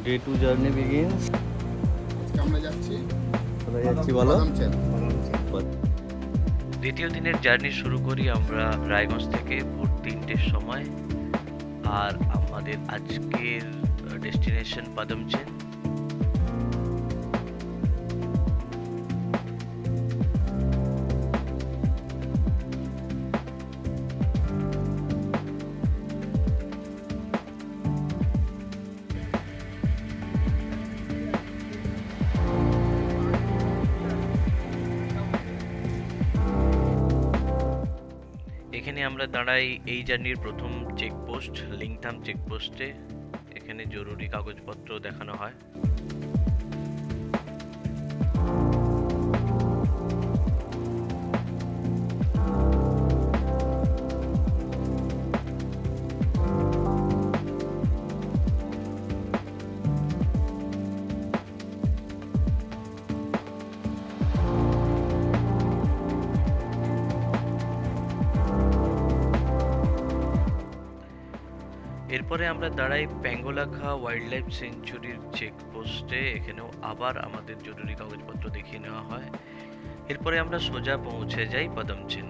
Day 2 journey begins. আমরা যাচ্ছি কোথায় যাচ্ছি বলো? দ্বিতীয় দিনের জার্নি শুরু করি আমরা রায়গঞ্জ থেকে ভোর 3টের সময়। আর আমাদের আজকের ডেস্টিনেশন পাদমচেন। এখানে আমরা দাঁড়াই এই জার্নির প্রথম চেকপোস্ট লিংথাম চেকপোস্টে। এখানে জরুরি কাগজপত্র দেখানো হয়। এরপরে আমরা দাঁড়াই প্যাঙ্গোলাখা ওয়াইল্ড লাইফ সেঞ্চুরির চেকপোস্টে। এখানেও আবার আমাদের জরুরি কাগজপত্র দেখিয়ে নেওয়া হয়। এরপরে আমরা সোজা পৌঁছে যাই পাদমচেন।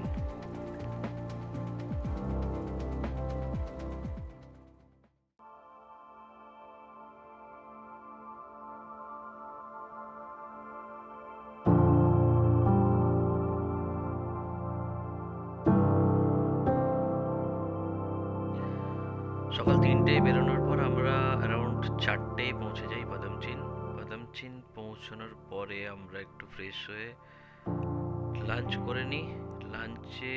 সকাল 3টেয় বেরোনোর পর আমরা অ্যারাউন্ড 4টেয় পৌঁছে যাই পাদমচেন। পাদমচেন পৌঁছানোর পরে আমরা একটু ফ্রেশ হয়ে লাঞ্চ করে নিই। লাঞ্চে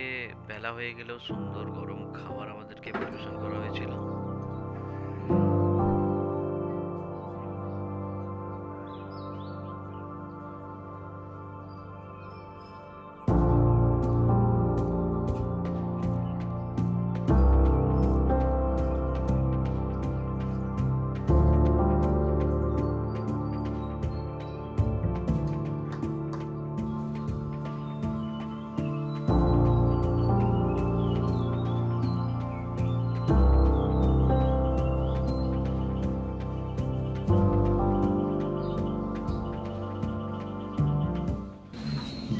বেলা হয়ে গেলেও সুন্দর গরম খাবার আমাদেরকে পরিবেশন করা হয়েছিল।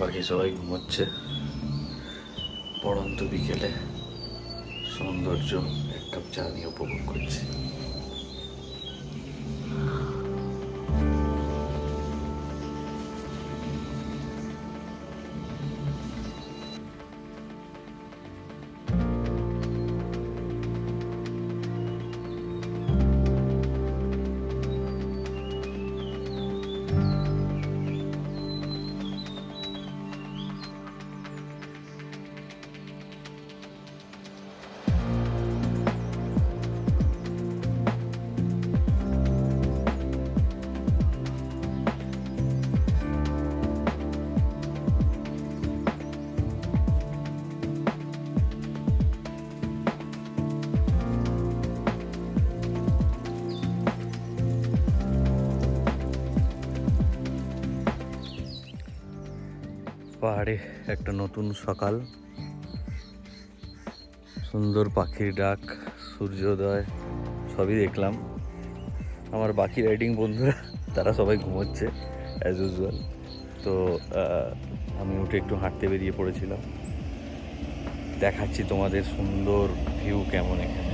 বাকি সবাই ঘুমোচ্ছে। পড়ন্ত বিকেলে সৌন্দর্য এক কাপ চা নিয়ে উপভোগ করছি। পাহাড়ে একটা নতুন সকাল, সুন্দর পাখির ডাক, সূর্যোদয় সবই দেখলাম। আমার বাকি রাইডিং বন্ধুরা তারা সবাই ঘুমোচ্ছে অ্যাজ ইউজুয়াল। তো আমি উঠে একটু হাঁটতে বেরিয়ে পড়েছিলাম। দেখাচ্ছি তোমাদের সুন্দর ভিউ কেমন এখানে।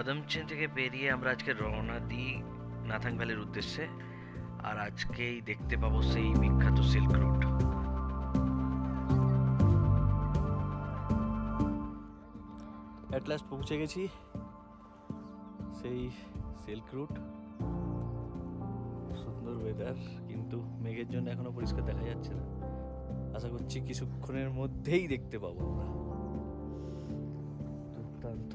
পাদামচিন থেকে বেরিয়ে আমরা আজকে রওনা দিই নাথাং ভ্যালির উদ্দেশ্যে। আর আজকেই দেখতে পাবো সেই বিখ্যাত সিল্ক রুট। অ্যাট লাস্ট পৌঁছে গেছি সেই সিল্ক রুট। সুন্দর ওয়েদার, কিন্তু মেঘের জন্য এখনো পরিষ্কার দেখা যাচ্ছে না। আশা করছি কিছুক্ষণের মধ্যেই দেখতে পাবো আমরা। দুর্দান্ত।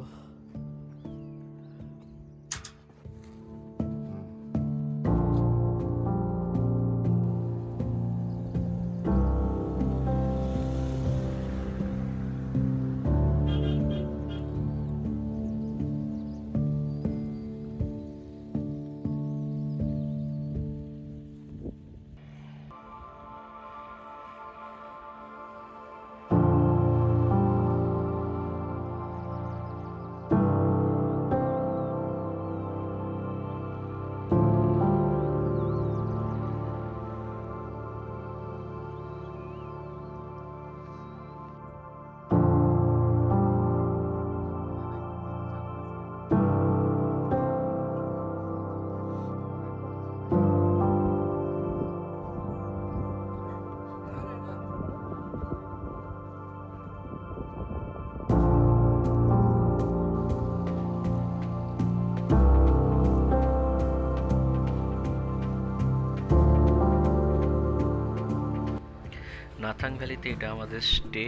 নাথাং ভ্যালিতে এটা আমাদের স্টে।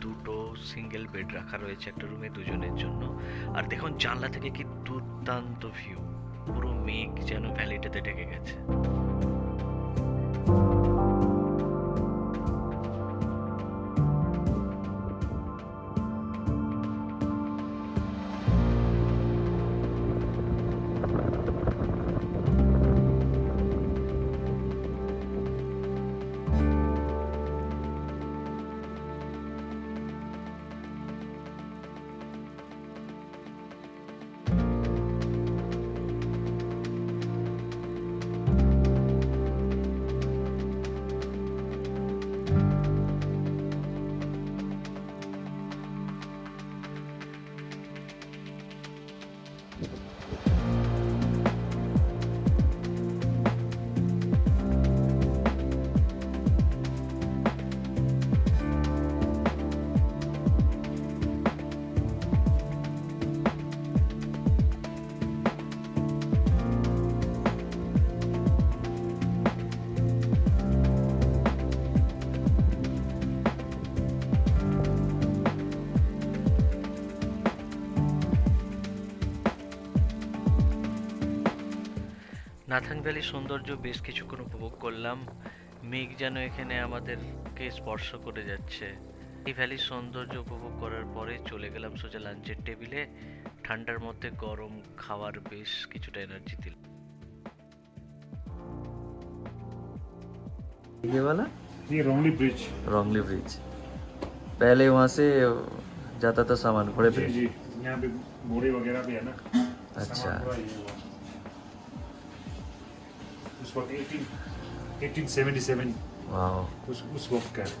দুটো সিঙ্গেল বেড রাখা রয়েছে একটা রুমে দুজনের জন্য। আর দেখুন জানলা থেকে কি দুর্দান্ত ভিউ, পুরো মেঘ যেন ভ্যালিটাতে ঢেকে গেছে। নাথাং ভ্যালির সৌন্দর্য বেশ কিছুক্ষণ উপভোগ করলাম। মেঘ যেন এখানে আমাদেরকে স্পর্শ করে যাচ্ছে। এই ভ্যালির সৌন্দর্য উপভোগ করার পরে চলে গেলাম সোজা লাঞ্চের টেবিলে। ঠান্ডার মধ্যে গরম খাওয়ার বেশ কিছুটা এনার্জি দিল। ये वाला ये रोंगली ब्रिज। रोंगली ब्रिज, पहले वहाँ से जाता था सामान घोड़े पे। जी जी, यहाँ पे घोड़े वगैरह भी है ना। अच्छा। सामान पूरा ये हुआ। उस वक्त 1877 वाह, उस वक्त का है।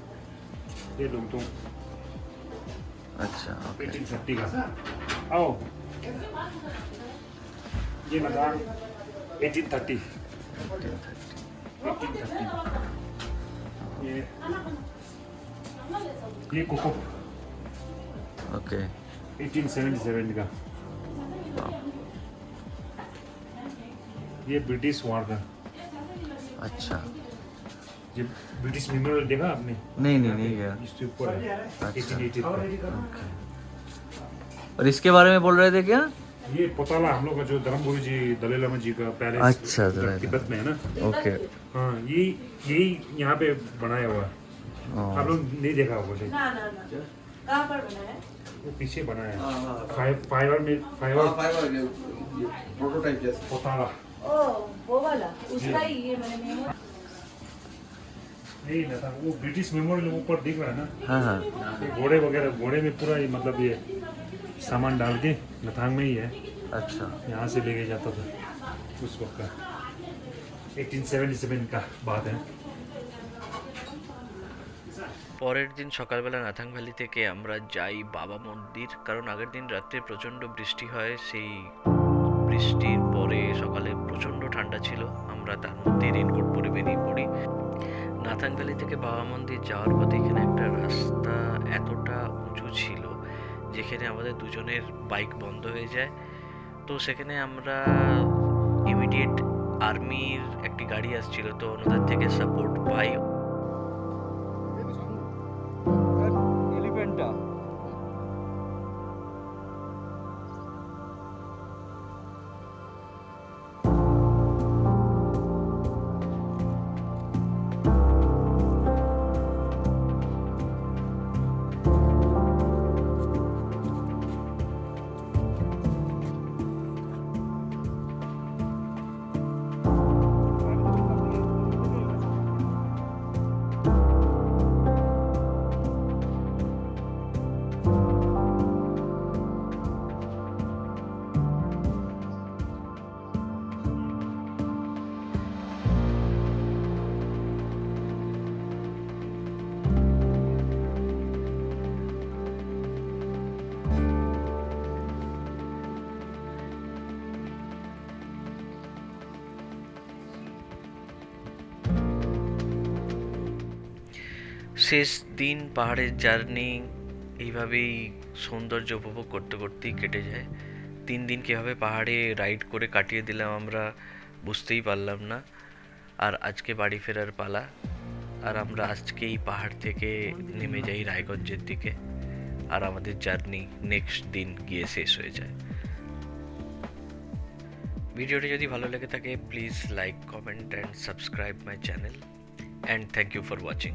ये लोग तो अच्छा ओके। 1830 का। आओ, ये मदार 1830। 1830। ये कोको ओके 1877 का। ये ब्रिटिश वार का। अच्छा, ये ब्रिटिश मेमोरियल देखा आपने? नहीं नहीं नहीं गया। इसके ऊपर है। अच्छा। 1880 का। ओके, और इसके बारे में बोल रहे थे क्या? ये पोताला हम लोग का जो धर्मगुरु जी दलाई लामा जी का पैलेस अच्छा, दलाई लामा। तिब्बत में है ना। ओके। हाँ, यही यहाँ पे बनाया हुआ है। आप लोग नहीं देखा होगा शायद। ना कहाँ पर बना है? वो पीछे बनाया है। फाइबर में फाइबर प्रोटोटाइप जैसे पोताला। ओ वो वाला उसका ही ये मैंने नहीं ना था, वो ब्रिटिश मेमोरियल ऊपर दिख रहा है ना। हाँ हाँ ये घोड़े वगैरह, घोड़े में पूरा ये मतलब ये सामान डाल के नथांग में ही है। अच्छा यहाँ से लेके जाता था उस वक्त का। 1877 का बात है। পরের দিন সকালবেলা নাথাং ভ্যালি থেকে আমরা যাই বাবা মন্দির, কারণ আগের দিন রাত্রে প্রচণ্ড বৃষ্টি হয়। সেই বৃষ্টির পরে সকালে প্রচণ্ড ঠান্ডা ছিল, আমরা তার মধ্যে রেনকোট পরে বেরিয়ে পড়ি। নাথাং ভ্যালি থেকে বাবা মন্দির যাওয়ার পথে এখানে একটা রাস্তা এতটা উঁচু ছিল যেখানে আমাদের দুজনের বাইক বন্ধ হয়ে যায়। তো সেখানে আমরা ইমিডিয়েট আর্মির একটি গাড়ি আসছিল, তো ওনাদের থেকে সাপোর্ট পাই। এলিফ্যান্টটা শেষ দিন পাহাড়ের জার্নি এইভাবেই সৌন্দর্য উপভোগ করতে করতেই কেটে যায়। 3 দিন কীভাবে পাহাড়ে রাইড করে কাটিয়ে দিলাম আমরা বুঝতেই পারলাম না। আর আজকে বাড়ি ফেরার পালা, আর আমরা আজকেই পাহাড় থেকে নেমে যাই রায়গঞ্জের দিকে, আর আমাদের জার্নি নেক্সট দিন গিয়ে শেষ হয়ে যায়। ভিডিওটি যদি ভালো লেগে থাকে please like, comment and subscribe my channel, and thank you for watching.